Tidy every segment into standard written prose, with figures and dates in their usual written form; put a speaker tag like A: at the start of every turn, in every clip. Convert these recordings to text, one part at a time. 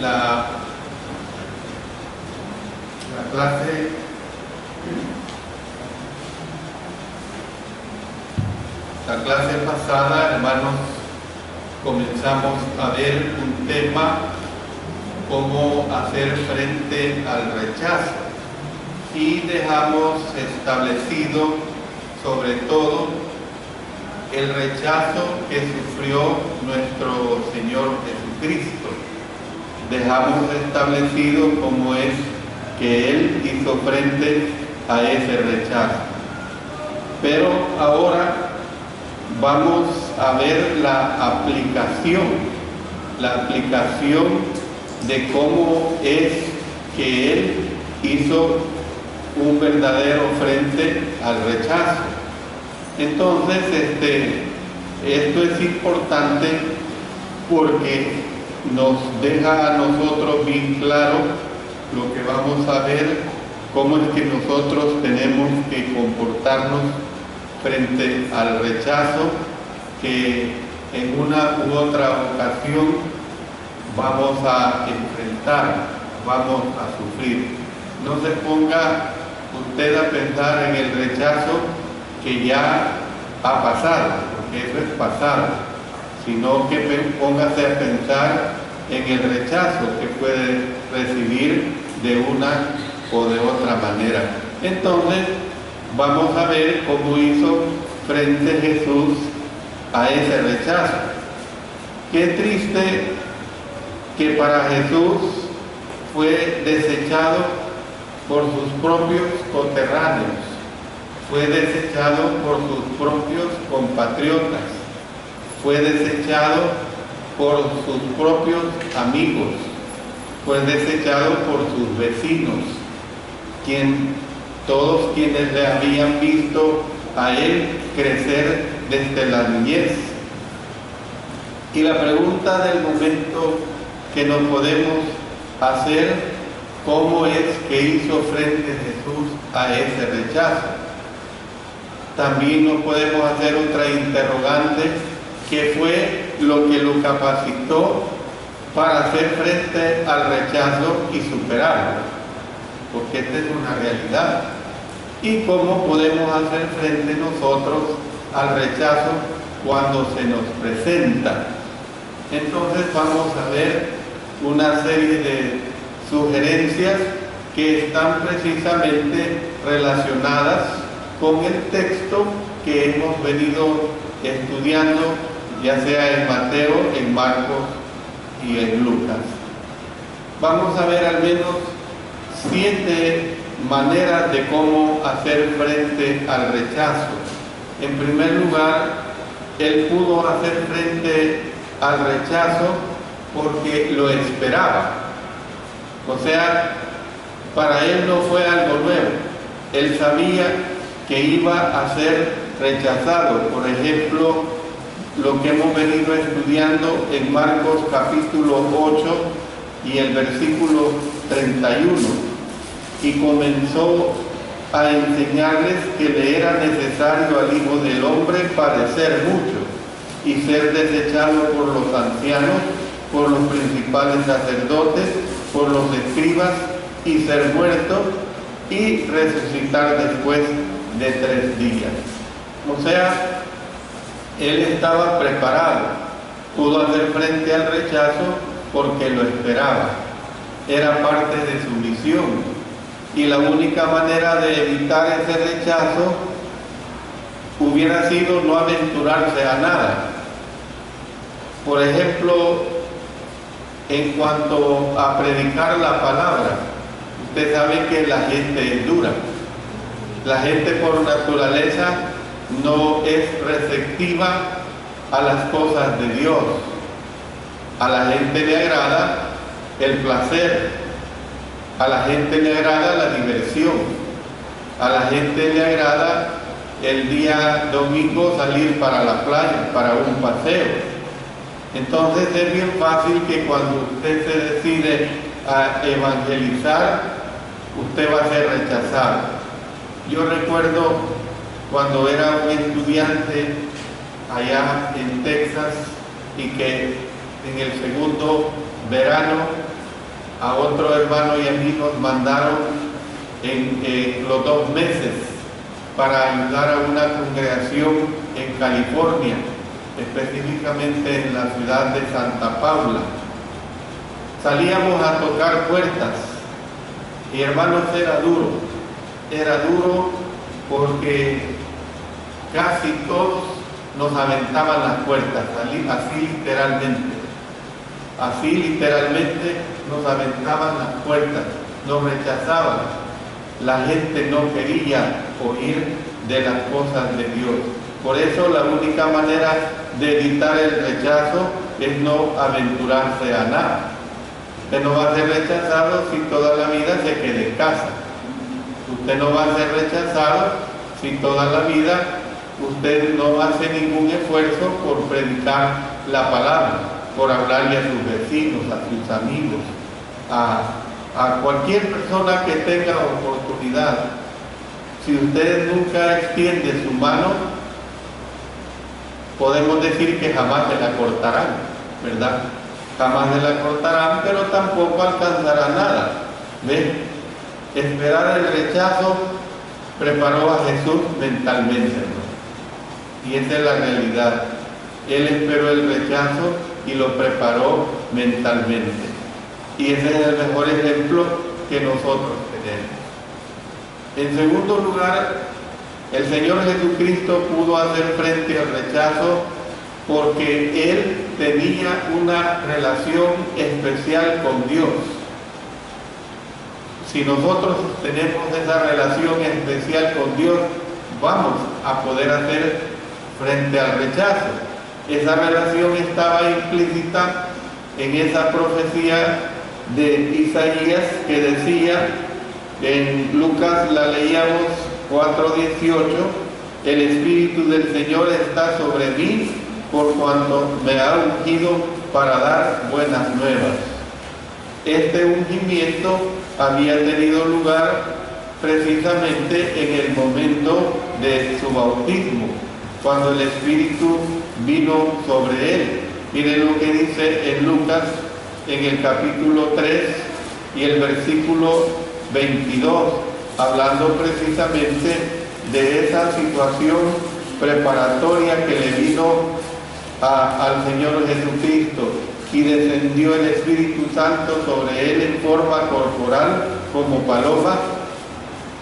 A: la clase pasada, hermanos, comenzamos a ver un tema: cómo hacer frente al rechazo, y dejamos establecido sobre todo el rechazo que sufrió nuestro Señor Jesucristo. Dejamos establecido cómo es que Él hizo frente a ese rechazo. Pero ahora vamos a ver la aplicación de cómo es que Él hizo un verdadero frente al rechazo. Entonces, esto es importante porque nos deja a nosotros bien claro lo que vamos a ver, cómo es que nosotros tenemos que comportarnos frente al rechazo que en una u otra ocasión vamos a enfrentar, vamos a sufrir. No se ponga usted a pensar en el rechazo que ya ha pasado, porque eso es pasado, sino que póngase a pensar en el rechazo que puede recibir de una o de otra manera. Entonces, vamos a ver cómo hizo frente Jesús a ese rechazo. Qué triste que para Jesús fue desechado por sus propios coterráneos, fue desechado por sus propios compatriotas, fue desechado por sus propios amigos, fue desechado por sus vecinos, todos quienes le habían visto a Él crecer desde la niñez. Y la pregunta del momento que nos podemos hacer: ¿cómo es que hizo frente Jesús a ese rechazo? También nos podemos hacer otra interrogante: ¿qué fue lo que lo capacitó para hacer frente al rechazo y superarlo? Porque esta es una realidad. ¿Y cómo podemos hacer frente nosotros al rechazo cuando se nos presenta? Entonces vamos a ver una serie de sugerencias que están precisamente relacionadas con el texto que hemos venido estudiando, ya sea en Mateo, en Marcos y en Lucas. Vamos a ver al menos 7 maneras de cómo hacer frente al rechazo. En primer lugar, Él pudo hacer frente al rechazo porque lo esperaba. O sea, para Él no fue algo nuevo. Él sabía que iba a ser rechazado. Por ejemplo, lo que hemos venido estudiando en Marcos capítulo 8 y el versículo 31. Y comenzó a enseñarles que le era necesario al Hijo del Hombre padecer mucho y ser desechado por los ancianos, por los principales sacerdotes, por los escribas, y ser muerto y resucitar después de 3 días. O sea, Él estaba preparado, pudo hacer frente al rechazo porque lo esperaba, era parte de su misión. Y la única manera de evitar ese rechazo hubiera sido no aventurarse a nada. Por ejemplo, en cuanto a predicar la palabra, usted sabe que la gente es dura. La gente por naturaleza no es receptiva a las cosas de Dios. A la gente le agrada el placer. A la gente le agrada la diversión, a la gente le agrada el día domingo salir para la playa, para un paseo. Entonces es bien fácil que cuando usted se decide a evangelizar, usted va a ser rechazado. Yo recuerdo cuando era un estudiante allá en Texas y que en el segundo verano a otro hermano y a mí nos mandaron en los 2 meses para ayudar a una congregación en California, específicamente en la ciudad de Santa Paula. Salíamos a tocar puertas y, hermanos, era duro porque casi todos nos aventaban las puertas, así literalmente nos aventaban las puertas, nos rechazaban. La gente no quería oír de las cosas de Dios. Por eso la única manera de evitar el rechazo es no aventurarse a nada. Usted no va a ser rechazado si toda la vida se queda en casa. Usted no va a ser rechazado si toda la vida usted no hace ningún esfuerzo por predicar la palabra, por hablarle a sus vecinos, a sus amigos, a cualquier persona que tenga oportunidad. Si usted nunca extiende su mano, podemos decir que jamás se la cortarán, ¿verdad? Jamás se la cortarán, pero tampoco alcanzará nada. ¿Ven? Esperar el rechazo preparó a Jesús mentalmente, ¿no? Y esa es la realidad. Él esperó el rechazo y lo preparó mentalmente. Y ese es el mejor ejemplo que nosotros tenemos. En segundo lugar, el Señor Jesucristo pudo hacer frente al rechazo porque Él tenía una relación especial con Dios. Si nosotros tenemos esa relación especial con Dios, vamos a poder hacer frente al rechazo. Esa relación estaba implícita en esa profecía de Isaías que decía, en Lucas la leíamos 4:18, el Espíritu del Señor está sobre mí por cuanto me ha ungido para dar buenas nuevas. Este ungimiento había tenido lugar precisamente en el momento de su bautismo, cuando el Espíritu vino sobre él. Miren lo que dice en Lucas, en el capítulo 3 y el versículo 22, hablando precisamente de esa situación preparatoria que le vino al Señor Jesucristo. Y descendió el Espíritu Santo sobre él en forma corporal como paloma,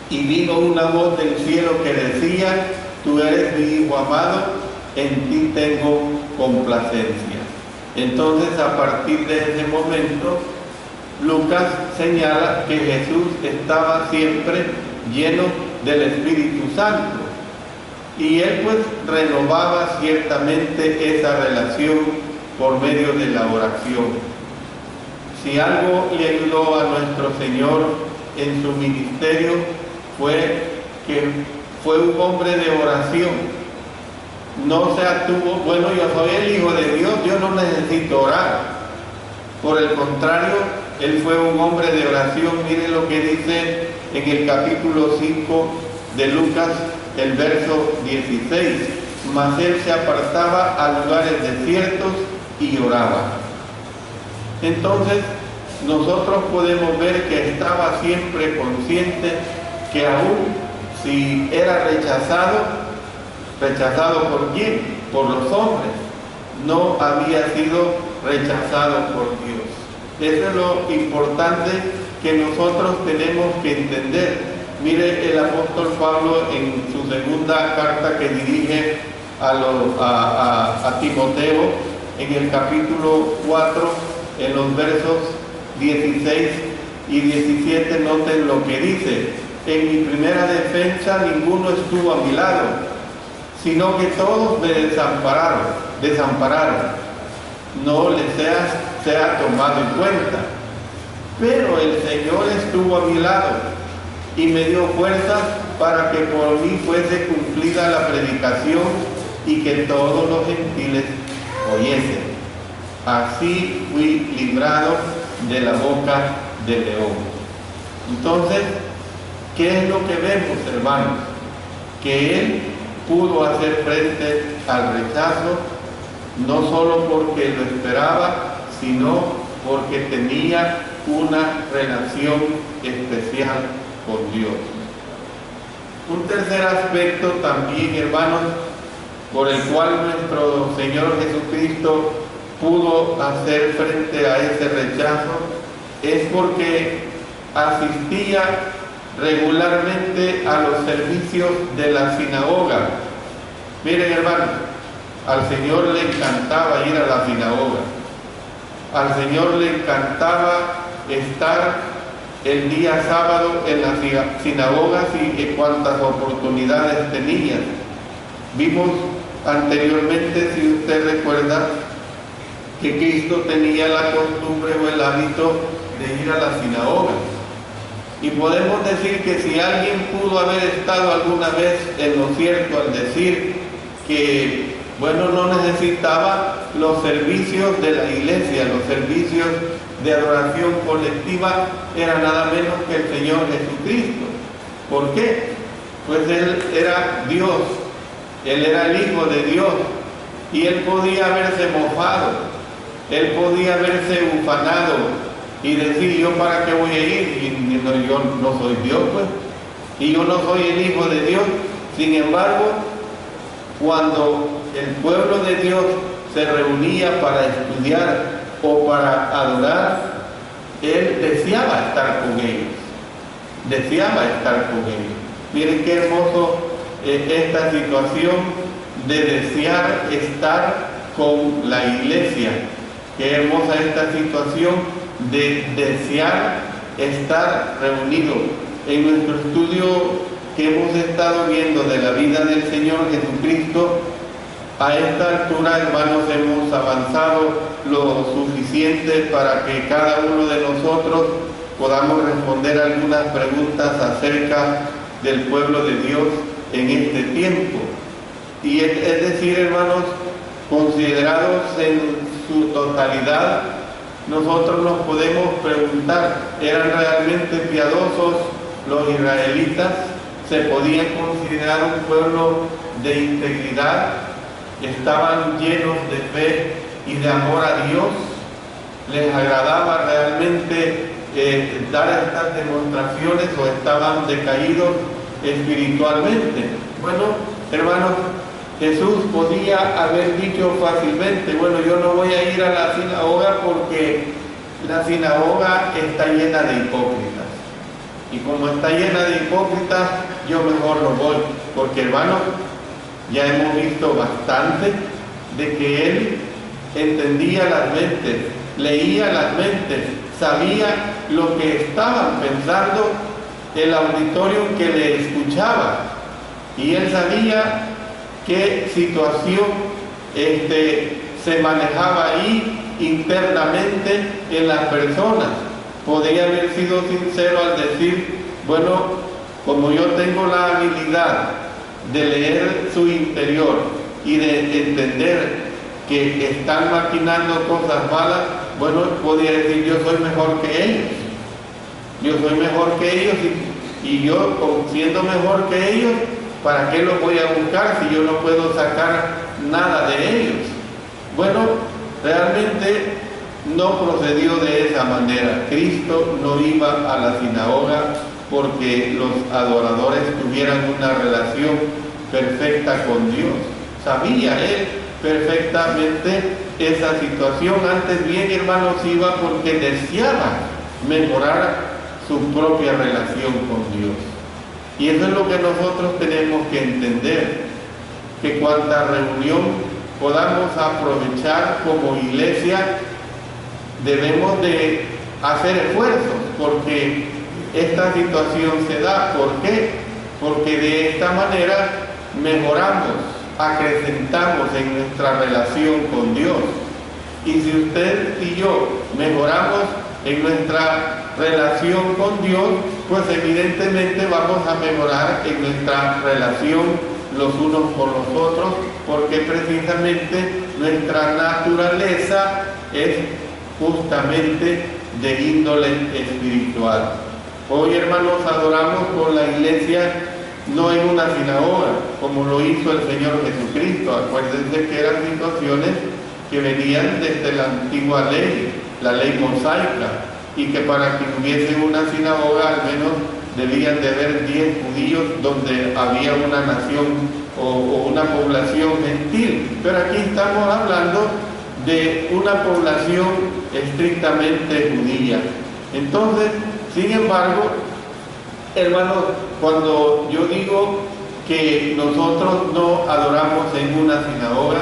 A: y vino una voz del cielo que decía, tú eres mi Hijo amado, en ti tengo complacencia. Entonces, a partir de ese momento, Lucas señala que Jesús estaba siempre lleno del Espíritu Santo, y él pues renovaba ciertamente esa relación por medio de la oración. Si algo le ayudó a nuestro Señor en su ministerio fue que fue un hombre de oración. No se atuvo, bueno, yo soy el Hijo de Dios, yo no necesito orar. Por el contrario, él fue un hombre de oración. Mire lo que dice en el capítulo 5 de Lucas, el verso 16. Mas él se apartaba a lugares desiertos y oraba. Entonces, nosotros podemos ver que estaba siempre consciente que aún si era rechazado ¿por quién? Por los hombres, no había sido rechazado por Dios. Eso es lo importante que nosotros tenemos que entender. Mire el apóstol Pablo en su segunda carta que dirige a Timoteo, en el capítulo 4, en los versos 16 y 17, noten lo que dice: en mi primera defensa ninguno estuvo a mi lado, sino que todos me desampararon. No les sea tomado en cuenta. Pero el Señor estuvo a mi lado y me dio fuerza para que por mí fuese cumplida la predicación y que todos los gentiles oyesen. Así fui librado de la boca del león. Entonces, ¿qué es lo que vemos, hermanos? Que él pudo hacer frente al rechazo, no solo porque lo esperaba, sino porque tenía una relación especial con Dios. Un tercer aspecto también, hermanos, por el cual nuestro Señor Jesucristo pudo hacer frente a ese rechazo es porque asistía regularmente a los servicios de la sinagoga. Miren, hermanos, al Señor le encantaba ir a la sinagoga. Al Señor le encantaba estar el día sábado en las sinagogas y en cuantas oportunidades tenía. Vimos anteriormente, si usted recuerda, que Cristo tenía la costumbre o el hábito de ir a la sinagoga. Y podemos decir que si alguien pudo haber estado alguna vez en lo cierto al decir que, bueno, no necesitaba los servicios de la iglesia, los servicios de adoración colectiva, era nada menos que el Señor Jesucristo. ¿Por qué? Pues Él era Dios, Él era el Hijo de Dios, y Él podía haberse mofado, Él podía haberse ufanado y decir, ¿yo para qué voy a ir? Y yo no soy Dios, pues, y yo no soy el Hijo de Dios. Sin embargo, cuando el pueblo de Dios se reunía para estudiar o para adorar, Él deseaba estar con ellos, deseaba estar con ellos. Miren qué hermoso esta situación de desear estar con la iglesia, qué hermosa esta situación de desear estar reunidos. En nuestro estudio que hemos estado viendo de la vida del Señor Jesucristo, a esta altura, hermanos, hemos avanzado lo suficiente para que cada uno de nosotros podamos responder algunas preguntas acerca del pueblo de Dios en este tiempo. Y es decir, hermanos, considerados en su totalidad, nosotros nos podemos preguntar, ¿eran realmente piadosos los israelitas? ¿Se podían considerar un pueblo de integridad? ¿Estaban llenos de fe y de amor a Dios? ¿Les agradaba realmente dar estas demostraciones o estaban decaídos espiritualmente? Bueno, hermanos, Jesús podía haber dicho fácilmente, bueno, yo no voy a ir a la sinagoga porque la sinagoga está llena de hipócritas. Y como está llena de hipócritas, yo mejor no voy, porque, hermanos, ya hemos visto bastante de que Él entendía las mentes, leía las mentes, sabía lo que estaban pensando el auditorio que le escuchaba, y Él sabía qué situación se manejaba ahí internamente en las personas. Podría haber sido sincero al decir, bueno, como yo tengo la habilidad de leer su interior y de entender que están maquinando cosas malas, bueno, podría decir, yo soy mejor que ellos. Yo soy mejor que ellos y yo, siendo mejor que ellos, ¿para qué los voy a buscar si yo no puedo sacar nada de ellos? Bueno, realmente no procedió de esa manera. Cristo no iba a la sinagoga porque los adoradores tuvieran una relación perfecta con Dios. Sabía Él perfectamente esa situación. Antes bien, hermanos, iba porque deseaba mejorar su propia relación con Dios. Y eso es lo que nosotros tenemos que entender, que cuanta reunión podamos aprovechar como iglesia, debemos de hacer esfuerzos, porque esta situación se da. ¿Por qué? Porque de esta manera mejoramos, acrecentamos en nuestra relación con Dios. Y si usted y yo mejoramos en nuestra relación con Dios, pues evidentemente vamos a mejorar en nuestra relación los unos con los otros, porque precisamente nuestra naturaleza es justamente de índole espiritual. Hoy, hermanos, adoramos con la iglesia no en una sinagoga, como lo hizo el Señor Jesucristo. Acuérdense que eran situaciones que venían desde la antigua ley, la ley mosaica. y que para que hubiese una sinagoga al menos debían de haber 10 judíos donde había una nación o una población gentil. Pero aquí estamos hablando de una población estrictamente judía. Entonces, sin embargo, hermanos, cuando yo digo que nosotros no adoramos en una sinagoga,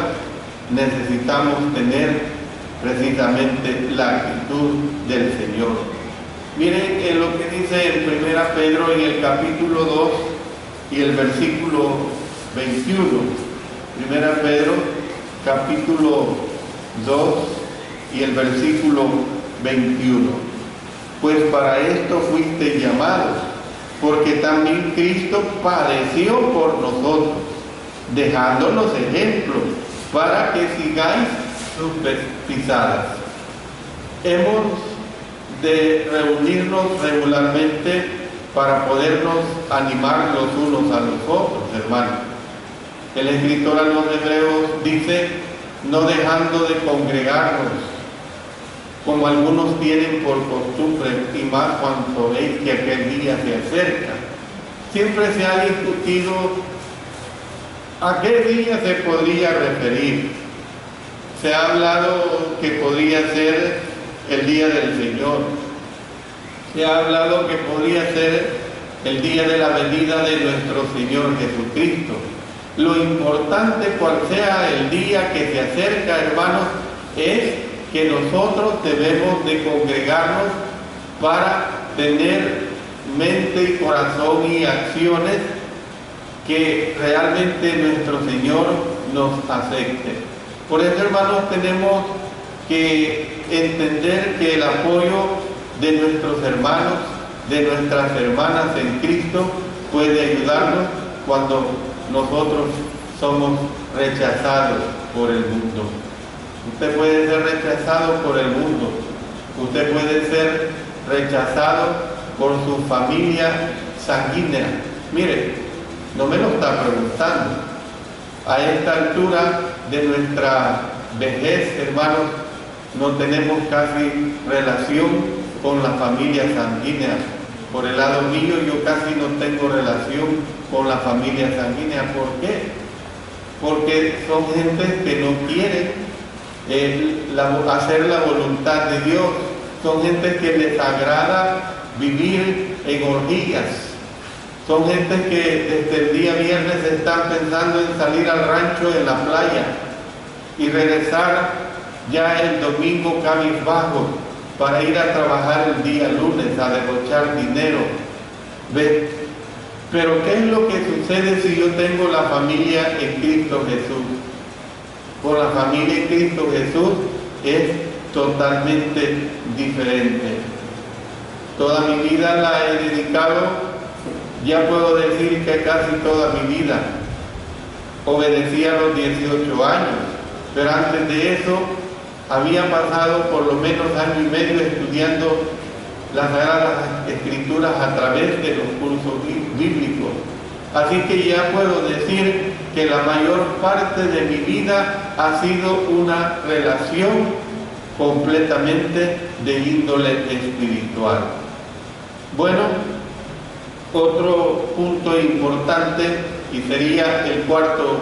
A: necesitamos tener precisamente la actitud del Señor. Miren en lo que dice en 1 Pedro en el capítulo 2 y el versículo 21. 1 Pedro capítulo 2 y el versículo 21. Pues para esto fuiste llamados, porque también Cristo padeció por nosotros, dejándonos ejemplo para que sigáis sus pisadas. Hemos de reunirnos regularmente para podernos animar los unos a los otros, hermanos. El escritor a los Hebreos dice, no dejando de congregarnos, como algunos tienen por costumbre, y más cuando veis que aquel día se acerca. Siempre se ha discutido a qué día se podría referir. Se ha hablado que podría ser el día del Señor. Se ha hablado que podría ser el día de la venida de nuestro Señor Jesucristo. Lo importante, cual sea el día que se acerca, hermanos, es que nosotros debemos de congregarnos para tener mente y corazón y acciones que realmente nuestro Señor nos acepte. Por eso, hermanos, tenemos que entender que el apoyo de nuestros hermanos, de nuestras hermanas en Cristo, puede ayudarnos cuando nosotros somos rechazados por el mundo. Usted puede ser rechazado por el mundo. Usted puede ser rechazado por su familia sanguínea. Mire, no me lo está preguntando. A esta altura de nuestra vejez, hermanos, no tenemos casi relación con la familia sanguínea. Por el lado mío, yo casi no tengo relación con la familia sanguínea. ¿Por qué? Porque son gente que no quiere hacer la voluntad de Dios. Son gente que les agrada vivir en orgías. Son gente que desde el día viernes están pensando en salir al rancho en la playa y regresar ya el domingo cabizbajo para ir a trabajar el día lunes a derrochar dinero. ¿Ve? Pero ¿qué es lo que sucede si yo tengo la familia en Cristo Jesús? Con la familia en Cristo Jesús es totalmente diferente. Toda mi vida la he dedicado, ya puedo decir que casi toda mi vida. Obedecí a los 18 años, pero antes de eso había pasado por lo menos año y medio estudiando las Sagradas Escrituras a través de los cursos bíblicos. Así que ya puedo decir que la mayor parte de mi vida ha sido una relación completamente de índole espiritual. Bueno, otro punto importante, y sería el cuarto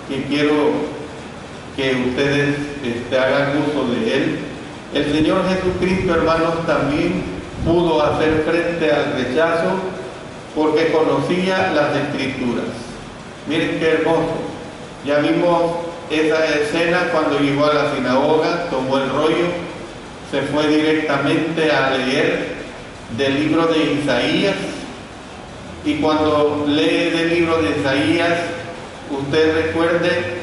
A: que quiero que ustedes hagan uso de él. El Señor Jesucristo, hermanos, también pudo hacer frente al rechazo porque conocía las Escrituras. Miren qué hermoso. Ya vimos esa escena cuando llegó a la sinagoga, tomó el rollo, se fue directamente a leer del libro de Isaías, y cuando lee del libro de Isaías, usted recuerde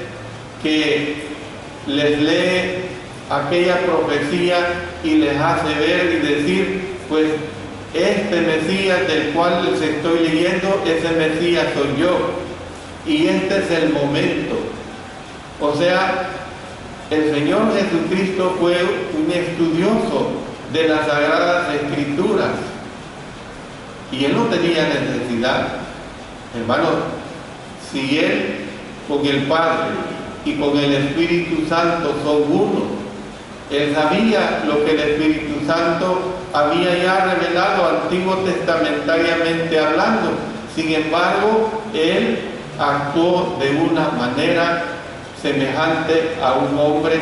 A: que les lee aquella profecía y les hace ver y decir, pues este Mesías del cual les estoy leyendo, ese Mesías soy yo, y este es el momento. O sea, el Señor Jesucristo fue un estudioso de las Sagradas Escrituras y Él no tenía necesidad. Hermanos, si Él con el Padre y con el Espíritu Santo son uno, Él sabía lo que el Espíritu Santo había ya revelado antiguo testamentariamente hablando. Sin embargo, él actuó de una manera semejante a un hombre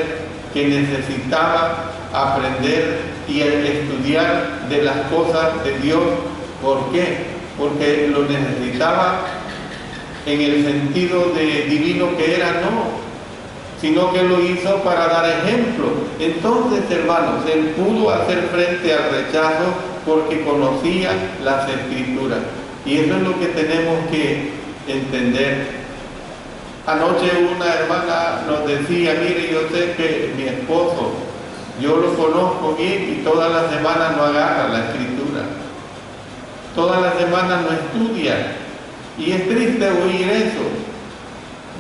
A: que necesitaba aprender y estudiar de las cosas de Dios. ¿Por qué? Porque lo necesitaba en el sentido de divino que era, no, sino que lo hizo para dar ejemplo. Entonces, hermanos, él pudo hacer frente al rechazo porque conocía las Escrituras. Y eso es lo que tenemos que entender. Anoche una hermana nos decía, mire, yo sé que mi esposo, yo lo conozco bien y todas las semanas no agarra la Escritura. Todas las semanas no estudia. Y es triste oír eso.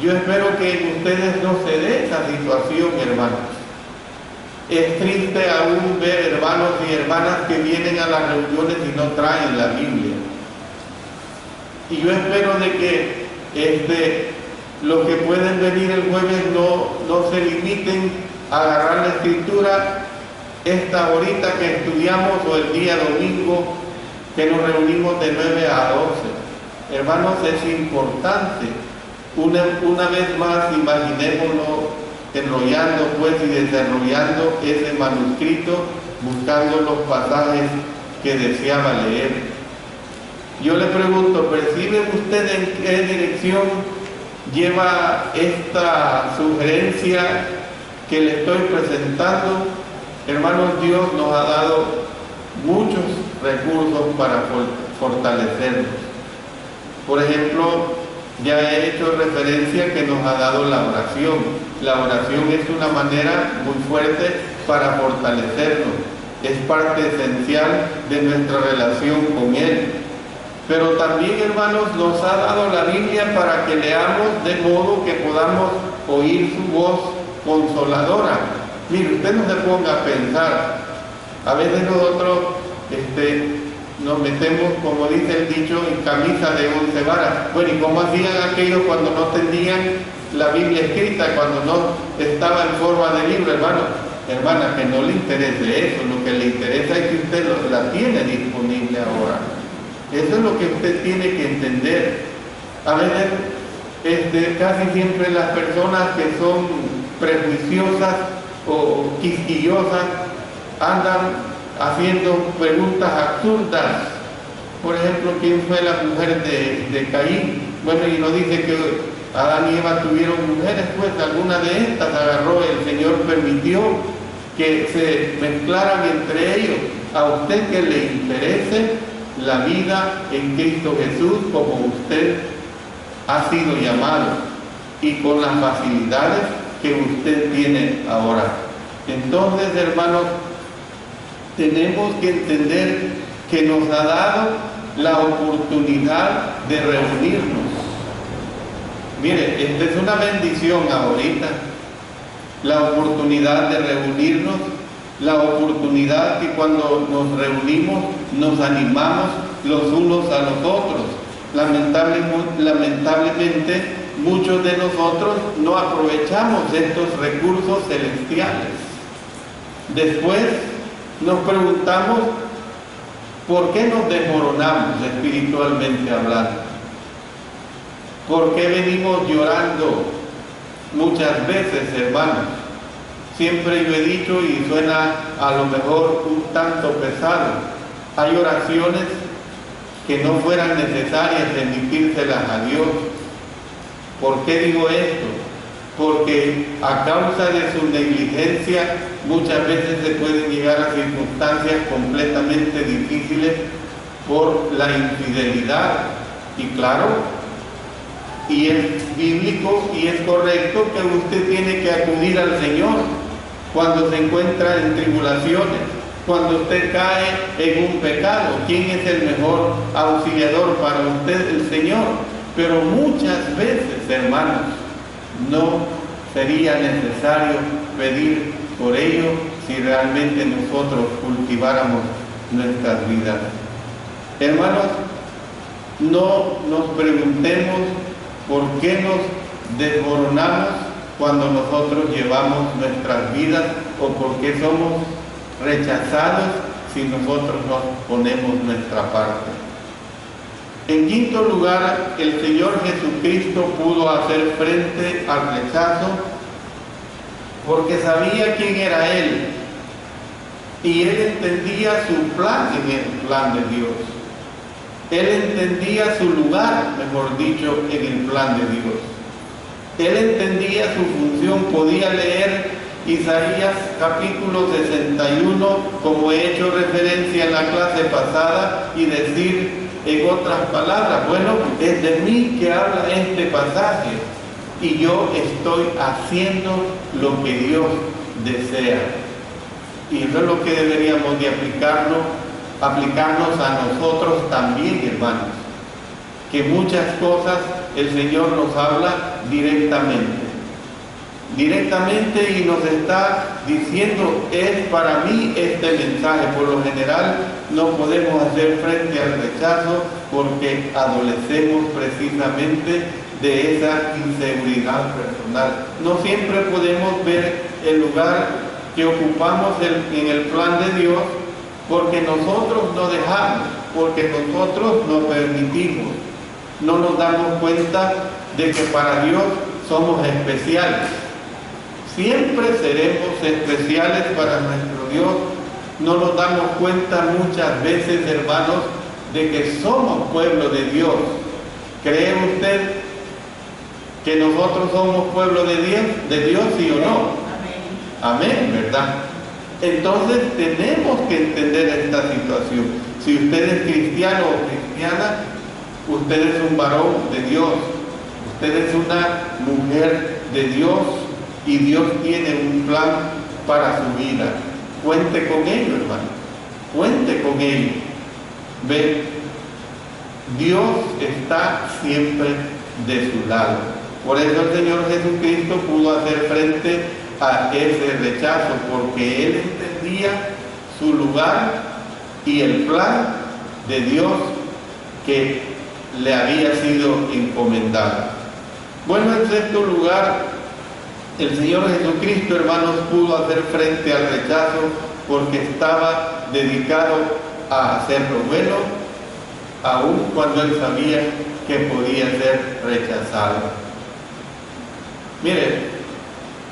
A: Yo espero que ustedes no se den esa situación, hermanos. Es triste aún ver hermanos y hermanas que vienen a las reuniones y no traen la Biblia. Y yo espero de que los que pueden venir el jueves no se limiten a agarrar la Escritura esta horita que estudiamos o el día domingo que nos reunimos de 9 a 12. Hermanos, es importante. Una vez más, imaginémonos enrollando pues y desarrollando ese manuscrito, buscando los pasajes que deseaba leer. Yo le pregunto, ¿percibe usted en qué dirección lleva esta sugerencia que le estoy presentando? Hermanos, Dios nos ha dado muchos recursos para fortalecernos. Por ejemplo, ya he hecho referencia que nos ha dado la oración. La oración es una manera muy fuerte para fortalecernos. Es parte esencial de nuestra relación con Él. Pero también, hermanos, nos ha dado la Biblia para que leamos de modo que podamos oír su voz consoladora. Mire, usted no se ponga a pensar. A veces nosotros nos metemos, como dice el dicho, en camisa de 11 varas. Bueno, ¿y cómo hacían aquellos cuando no tenían la Biblia escrita, cuando no estaba en forma de libro, hermano? Hermana, que no le interese eso, lo que le interesa es que usted la tiene disponible ahora. Eso es lo que usted tiene que entender. A veces, casi siempre las personas que son prejuiciosas o quisquillosas andan haciendo preguntas absurdas. Por ejemplo, ¿quién fue la mujer de Caín? Bueno, y no dice que Adán y Eva tuvieron mujeres, pues alguna de estas agarró, el Señor permitió que se mezclaran entre ellos. A usted que le interese la vida en Cristo Jesús como usted ha sido llamado y con las facilidades que usted tiene ahora. Entonces, hermanos, tenemos que entender que nos ha dado la oportunidad de reunirnos. Mire, esta es una bendición ahorita, la oportunidad de reunirnos, la oportunidad que cuando nos reunimos nos animamos los unos a los otros. Lamentablemente, muchos de nosotros no aprovechamos estos recursos celestiales. Después nos preguntamos, ¿por qué nos desmoronamos espiritualmente hablando? ¿Por qué venimos llorando muchas veces, hermanos? Siempre yo he dicho, y suena a lo mejor un tanto pesado, hay oraciones que no fueran necesarias emitírselas a Dios. ¿Por qué digo esto? Porque a causa de su negligencia muchas veces se pueden llegar a circunstancias completamente difíciles por la infidelidad. Y claro, y es bíblico y es correcto que usted tiene que acudir al Señor cuando se encuentra en tribulaciones, cuando usted cae en un pecado. ¿Quién es el mejor auxiliador para usted? El Señor. Pero muchas veces, hermanos, no sería necesario pedir por ello si realmente nosotros cultiváramos nuestras vidas. Hermanos, no nos preguntemos por qué nos desmoronamos cuando nosotros llevamos nuestras vidas o por qué somos rechazados si nosotros nos ponemos nuestra parte. En quinto lugar, el Señor Jesucristo pudo hacer frente al rechazo porque sabía quién era Él y Él entendía su plan en el plan de Dios. Él entendía su lugar, mejor dicho, en el plan de Dios. Él entendía su función, podía leer Isaías capítulo 61, como he hecho referencia en la clase pasada, y decir en otras palabras, bueno, es de mí que habla este pasaje, y yo estoy haciendo lo que Dios desea. Y eso es lo que deberíamos de aplicarnos a nosotros también, hermanos, que muchas cosas el Señor nos habla directamente y nos está diciendo, es para mí este mensaje. Por lo general no podemos hacer frente al rechazo porque adolecemos precisamente de esa inseguridad personal. No siempre podemos ver el lugar que ocupamos en el plan de Dios, porque nosotros no dejamos, porque nosotros no permitimos, no nos damos cuenta de que para Dios somos especiales. Siempre seremos especiales para nuestro Dios. No nos damos cuenta muchas veces, hermanos, de que somos pueblo de Dios. ¿Cree usted que nosotros somos pueblo de Dios, sí o no? Amén, ¿verdad? Entonces tenemos que entender esta situación. Si usted es cristiano o cristiana, usted es un varón de Dios, usted es una mujer de Dios, y Dios tiene un plan para su vida. Cuente con ello, hermano, cuente con ello. Ve, Dios está siempre de su lado. Por eso el Señor Jesucristo pudo hacer frente a ese rechazo, porque Él entendía su lugar y el plan de Dios que le había sido encomendado. Bueno, en sexto lugar, el Señor Jesucristo, hermanos, pudo hacer frente al rechazo porque estaba dedicado a hacer lo bueno, aun cuando Él sabía que podía ser rechazado. Mire,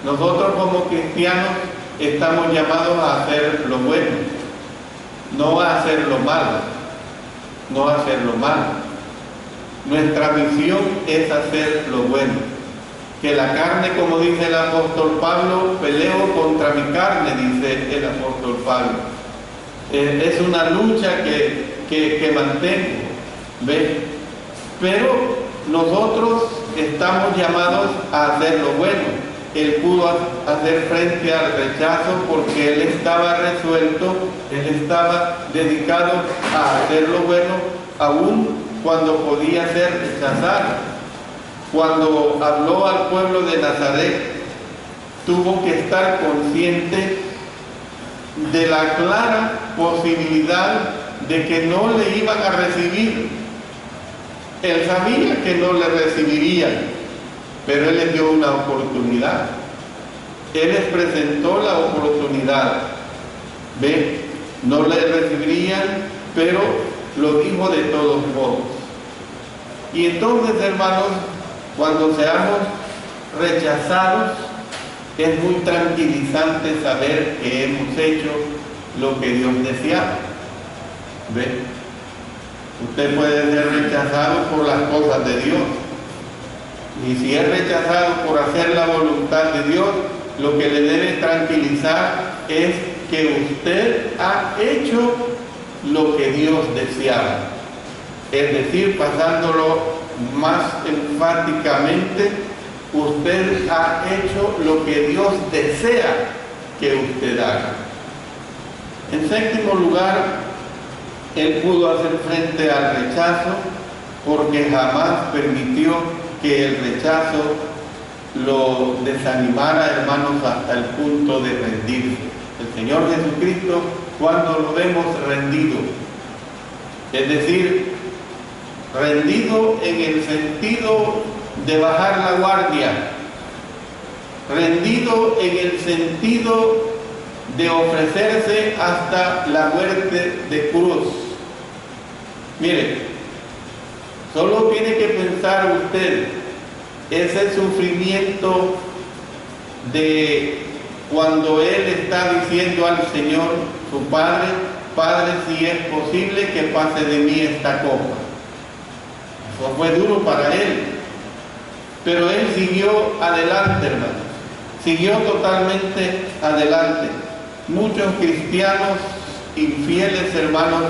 A: nosotros como cristianos estamos llamados a hacer lo bueno, no a hacer lo malo, no a hacer lo malo. Nuestra misión es hacer lo bueno. Que la carne, como dice el apóstol Pablo, peleo contra mi carne, dice el apóstol Pablo. Es una lucha que mantengo, ¿ve? Pero nosotros estamos llamados a hacer lo bueno. Él pudo hacer frente al rechazo porque Él estaba resuelto, Él estaba dedicado a hacer lo bueno, aun cuando podía ser rechazado. Cuando habló al pueblo de Nazaret, tuvo que estar consciente de la clara posibilidad de que no le iban a recibir. Él sabía que no le recibirían, pero Él les dio una oportunidad. Él les presentó la oportunidad. ¿Ve? No le recibirían, pero lo dijo de todos modos. Y entonces, hermanos, cuando seamos rechazados, es muy tranquilizante saber que hemos hecho lo que Dios deseaba. ¿Ve? Usted puede ser rechazado por las cosas de Dios. Y si es rechazado por hacer la voluntad de Dios, lo que le debe tranquilizar es que usted ha hecho lo que Dios deseaba. Es decir, pasándolo más enfáticamente, usted ha hecho lo que Dios desea que usted haga. En séptimo lugar, Él pudo hacer frente al rechazo porque jamás permitió que el rechazo lo desanimara, hermanos, hasta el punto de rendirse. El Señor Jesucristo, cuando lo vemos rendido, es decir, rendido en el sentido de bajar la guardia, rendido en el sentido de ofrecerse hasta la muerte de cruz. Mire, solo tiene que pensar usted ese sufrimiento de cuando él está diciendo al Señor, su Padre, Padre, si es posible que pase de mí esta copa. Eso fue duro para él, pero él siguió adelante, hermanos, siguió totalmente adelante. Muchos cristianos infieles, hermanos,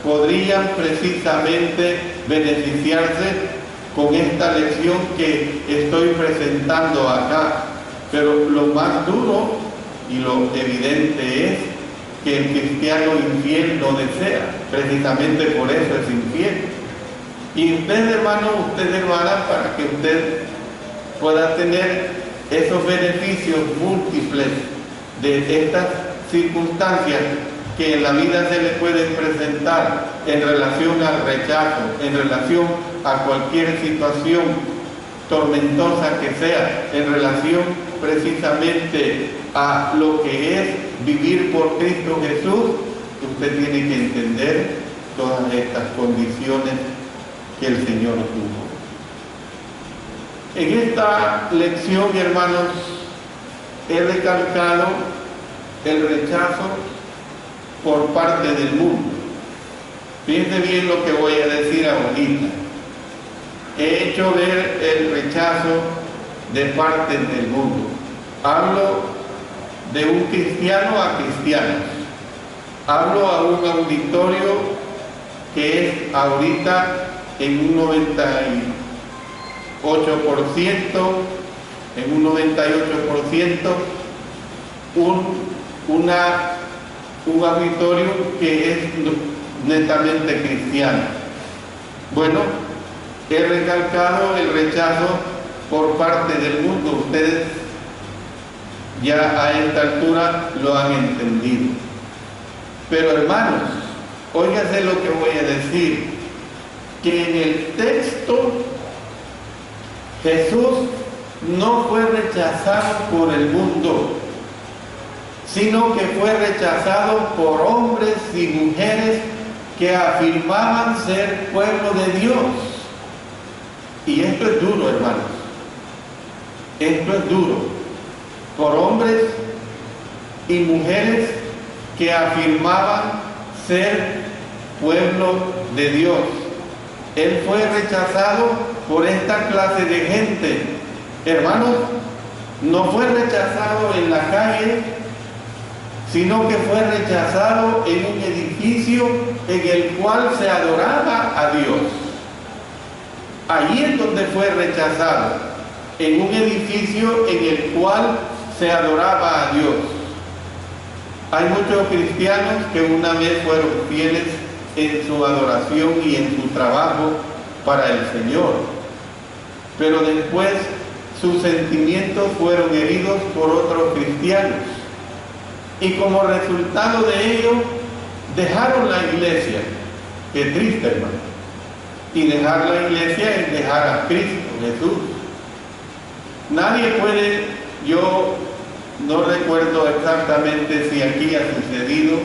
A: podrían precisamente beneficiarse con esta lección que estoy presentando acá. Pero lo más duro y lo evidente es que el cristiano infiel no desea, precisamente por eso es infiel. Y usted, hermano, usted, hermana, para que usted pueda tener esos beneficios múltiples de estas circunstancias que en la vida se le pueden presentar en relación al rechazo, en relación a cualquier situación tormentosa que sea, en relación precisamente a lo que es vivir por Cristo Jesús, usted tiene que entender todas estas condiciones que el Señor tuvo. En esta lección, hermanos, he recalcado el rechazo por parte del mundo. Fíjense bien lo que voy a decir ahorita. He hecho ver el rechazo de parte del mundo. Hablo de un cristiano a cristianos. Hablo a un auditorio que es ahorita en un 98%, en un 98%, un auditorio que es netamente cristiano. Bueno, he recalcado el rechazo por parte del mundo. Ustedes ya a esta altura lo han entendido. Pero hermanos, óigase lo que voy a decir, que en el texto Jesús no fue rechazado por el mundo, sino que fue rechazado por hombres y mujeres que afirmaban ser pueblo de Dios. Y esto es duro, hermanos. Esto es duro. Por hombres y mujeres que afirmaban ser pueblo de Dios. Él fue rechazado por esta clase de gente. Hermanos, no fue rechazado en la calle, sino que fue rechazado en un edificio en el cual se adoraba a Dios. Allí es donde fue rechazado, en un edificio en el cual se adoraba a Dios. Hay muchos cristianos que una vez fueron fieles en su adoración y en su trabajo para el Señor, pero después sus sentimientos fueron heridos por otros cristianos y como resultado de ello dejaron la iglesia. Qué triste, hermano. Y dejar la iglesia es dejar a Cristo Jesús. Nadie puede, yo no recuerdo exactamente si aquí ha sucedido,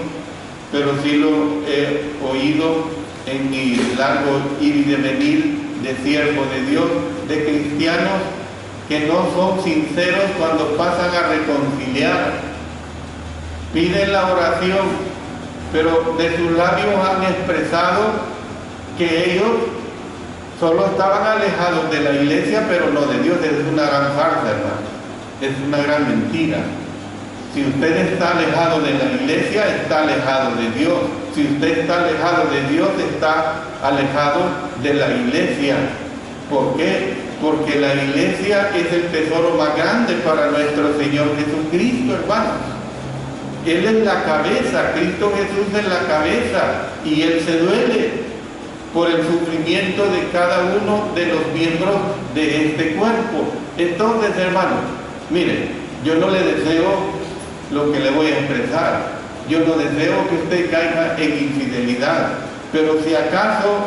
A: pero sí lo he oído en mi largo ir y devenir de siervo de Dios, de cristianos que no son sinceros cuando pasan a reconciliar. Piden la oración, pero de sus labios han expresado que ellos solo estaban alejados de la iglesia, pero no de Dios. Es una gran farsa, hermano. Es una gran mentira. Si usted está alejado de la iglesia, está alejado de Dios. Si usted está alejado de Dios, está alejado de la iglesia. ¿Por qué? Porque la iglesia es el tesoro más grande para nuestro Señor Jesucristo, hermanos. Él es la cabeza, Cristo Jesús es la cabeza, y Él se duele por el sufrimiento de cada uno de los miembros de este cuerpo. Entonces, hermanos, mire, yo no le deseo lo que le voy a expresar. Yo no deseo que usted caiga en infidelidad, pero si acaso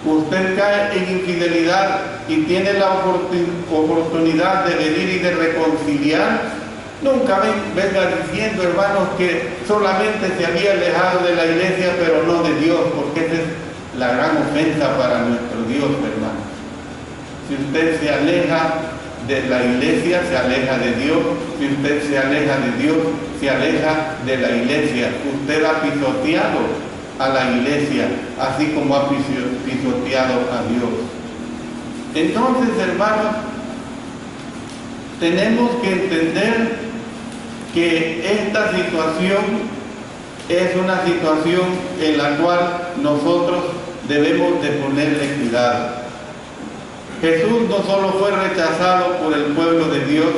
A: usted cae en infidelidad y tiene la oportunidad de venir y de reconciliar, Nunca venga diciendo, hermanos, que solamente se había alejado de la iglesia, pero no de Dios, porque esa es la gran ofensa para nuestro Dios, hermanos. Si usted se aleja de la iglesia, se aleja de Dios. Si usted se aleja de Dios, se aleja de la iglesia. Usted ha pisoteado a la iglesia, así como ha pisoteado a Dios. Entonces, hermanos, tenemos que entender que esta situación es una situación en la cual nosotros debemos de ponerle cuidado. Jesús no solo fue rechazado por el pueblo de Dios,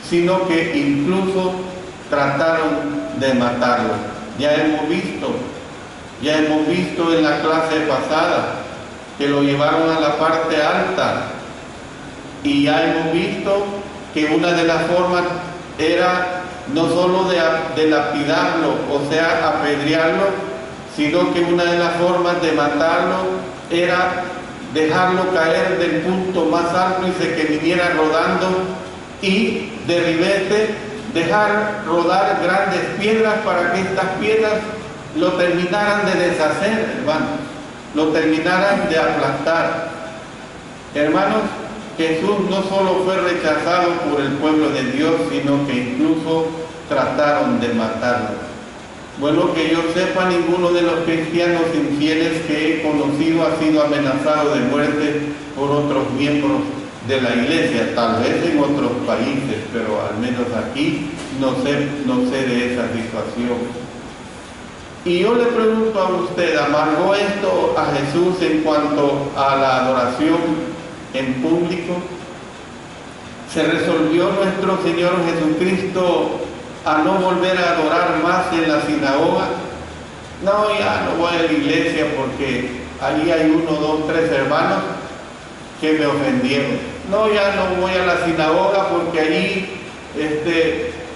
A: sino que incluso trataron de matarlo. Ya hemos visto en la clase pasada que lo llevaron a la parte alta, y ya hemos visto que una de las formas era no solo de lapidarlo, o sea, apedrearlo, sino que una de las formas de matarlo era dejarlo caer del punto más alto y que viniera rodando, y de ribete dejar rodar grandes piedras para que estas piedras lo terminaran de deshacer, hermanos, lo terminaran de aplastar. Hermanos, Jesús no solo fue rechazado por el pueblo de Dios, sino que incluso trataron de matarlo. Bueno, que yo sepa, ninguno de los cristianos infieles que he conocido ha sido amenazado de muerte por otros miembros de la iglesia, tal vez en otros países, pero al menos aquí no sé de esa situación. Y yo le pregunto a usted, ¿amargó esto a Jesús en cuanto a la adoración en público? ¿Se resolvió nuestro Señor Jesucristo a no volver a adorar más en la sinagoga? No, ya no voy a la iglesia porque allí hay 1, 2, 3 hermanos que me ofendieron. No, ya no voy a la sinagoga porque allí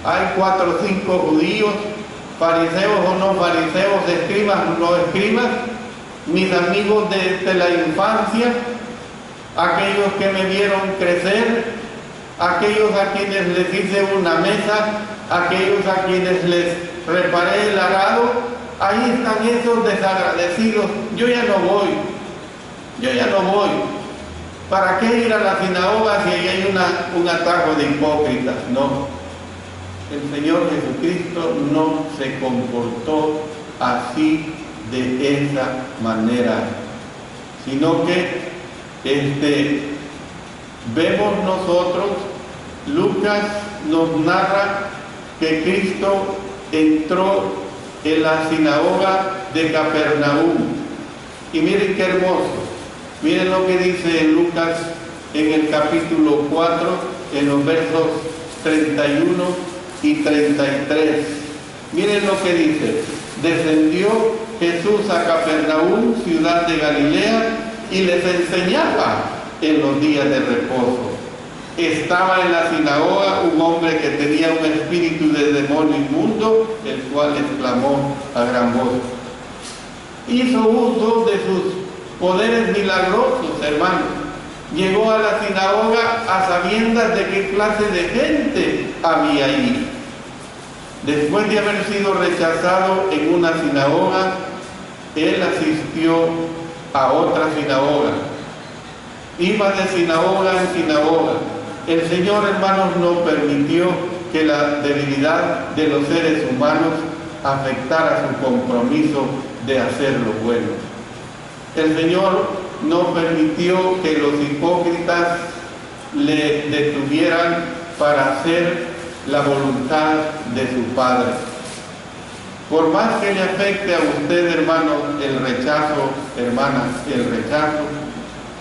A: hay 4 o 5 judíos, fariseos o no fariseos, escribas o no escribas, mis amigos de la infancia, aquellos que me vieron crecer, aquellos a quienes les hice una mesa, aquellos a quienes les reparé el arado, ahí están esos desagradecidos. Yo ya no voy. ¿Para qué ir a la sinagoga si ahí hay un atajo de hipócritas? No. El Señor Jesucristo no se comportó así, de esa manera, sino que vemos nosotros, Lucas nos narra que Cristo entró en la sinagoga de Capernaum. Y miren qué hermoso, miren lo que dice en Lucas en el capítulo 4, en los versos 31 y 33. Miren lo que dice: descendió Jesús a Capernaum, ciudad de Galilea, y les enseñaba en los días de reposo. Estaba en la sinagoga un hombre que tenía un espíritu de demonio inmundo, el cual exclamó a gran voz. Hizo uso de sus poderes milagrosos, hermanos. Llegó a la sinagoga a sabiendas de qué clase de gente había allí. Después de haber sido rechazado en una sinagoga, él asistió a otra sinagoga. Iba de sinagoga en sinagoga. El Señor, hermanos, no permitió que la debilidad de los seres humanos afectara su compromiso de hacer lo bueno. El Señor no permitió que los hipócritas le detuvieran para hacer la voluntad de su Padre. Por más que le afecte a usted, hermano, el rechazo, hermanas, el rechazo,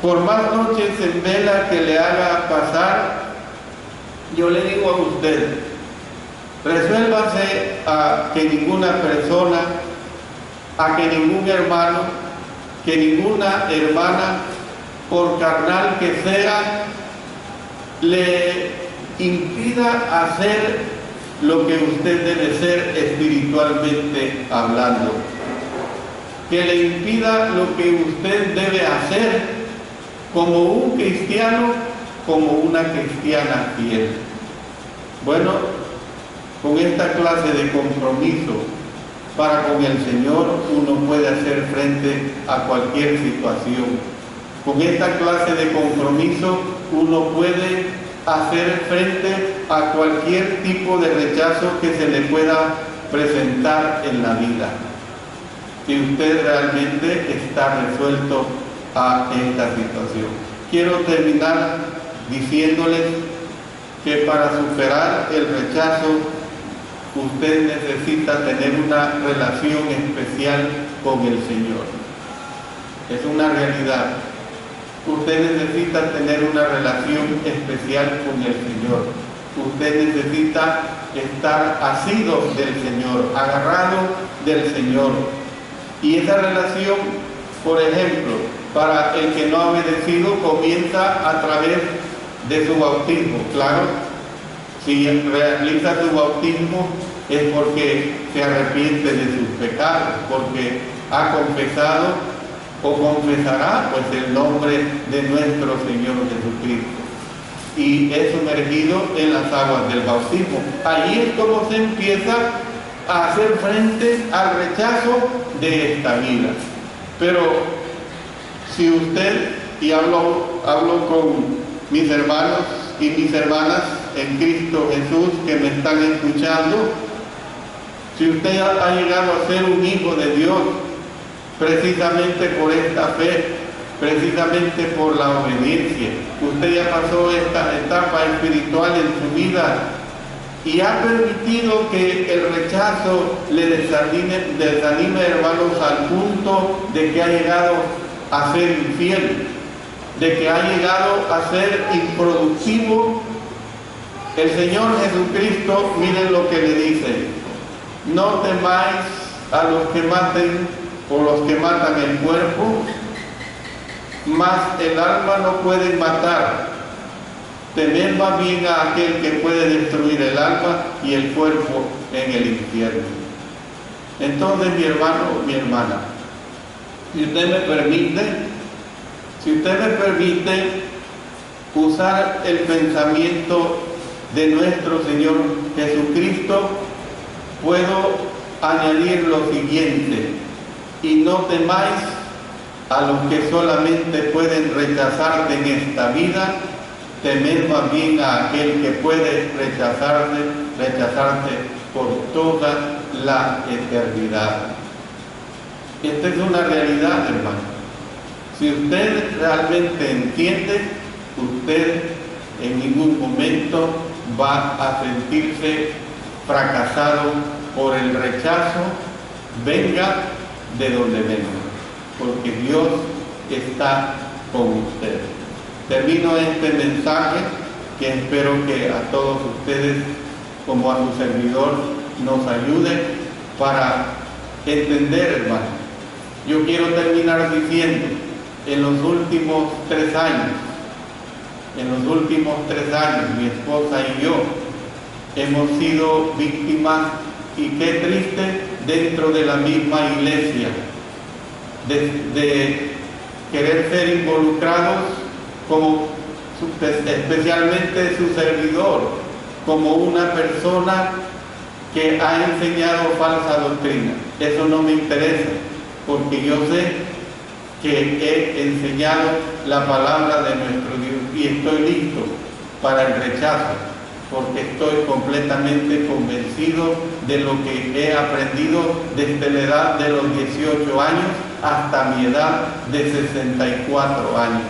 A: por más noches en vela que le haga pasar, yo le digo a usted, resuélvase a que ninguna persona, a que ningún hermano, que ninguna hermana, por carnal que sea, le impida hacer lo que usted debe ser espiritualmente hablando, que le impida lo que usted debe hacer como un cristiano, como una cristiana fiel. Bueno, Con esta clase de compromiso para con el Señor, uno puede hacer frente a cualquier situación. Con esta clase de compromiso, uno puede hacer frente a cualquier tipo de rechazo que se le pueda presentar en la vida. Si usted realmente está resuelto a esta situación. Quiero terminar diciéndoles que para superar el rechazo, usted necesita tener una relación especial con el Señor. Es una realidad. Usted necesita tener una relación especial con el Señor. Usted necesita estar asido del Señor, agarrado del Señor. Y esa relación, por ejemplo, para el que no ha obedecido, comienza a través de su bautismo. Claro, si realiza su bautismo es porque se arrepiente de sus pecados, porque ha confesado o confesará pues el nombre de nuestro Señor Jesucristo y es sumergido en las aguas del bautismo. Ahí es como se empieza a hacer frente al rechazo de esta vida. Pero si usted, y hablo con mis hermanos y mis hermanas en Cristo Jesús que me están escuchando, si usted ha llegado a ser un hijo de Dios precisamente por esta fe, precisamente por la obediencia, usted ya pasó esta etapa espiritual en su vida y ha permitido que el rechazo le desanime, hermanos, al punto de que ha llegado a ser infiel, de que ha llegado a ser improductivo. El Señor Jesucristo, miren lo que le dice: no temáis a los que maten o los que matan el cuerpo, mas el alma no pueden matar. Temed más bien a aquel que puede destruir el alma y el cuerpo en el infierno. Entonces, mi hermano, mi hermana, si usted me permite usar el pensamiento de nuestro Señor Jesucristo, puedo añadir lo siguiente: y no temáis a los que solamente pueden rechazarte en esta vida, temed más bien a aquel que puede rechazarte por toda la eternidad. Esta es una realidad, hermano. Si usted realmente entiende, usted en ningún momento va a sentirse fracasado por el rechazo, venga de donde venga, porque Dios está con usted. Termino este mensaje que espero que a todos ustedes, como a su servidor, nos ayude para entender, hermano. Yo quiero terminar diciendo, en los últimos 3 años, mi esposa y yo hemos sido víctimas, y qué triste, dentro de la misma iglesia, de querer ser involucrados, como especialmente su servidor, como una persona que ha enseñado falsa doctrina. Eso no me interesa, porque yo sé que he enseñado la palabra de nuestro Dios y estoy listo para el rechazo, porque estoy completamente convencido de lo que he aprendido desde la edad de los 18 años hasta mi edad de 64 años,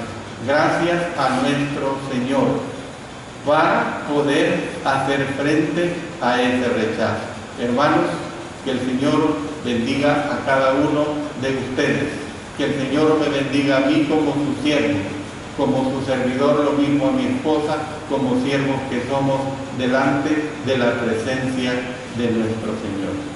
A: gracias a nuestro Señor, para poder hacer frente a ese rechazo. Hermanos, que el Señor bendiga a cada uno de ustedes, que el Señor me bendiga a mí como su siervo, como su servidor, lo mismo a mi esposa, como siervos que somos delante de la presencia de nuestro Señor.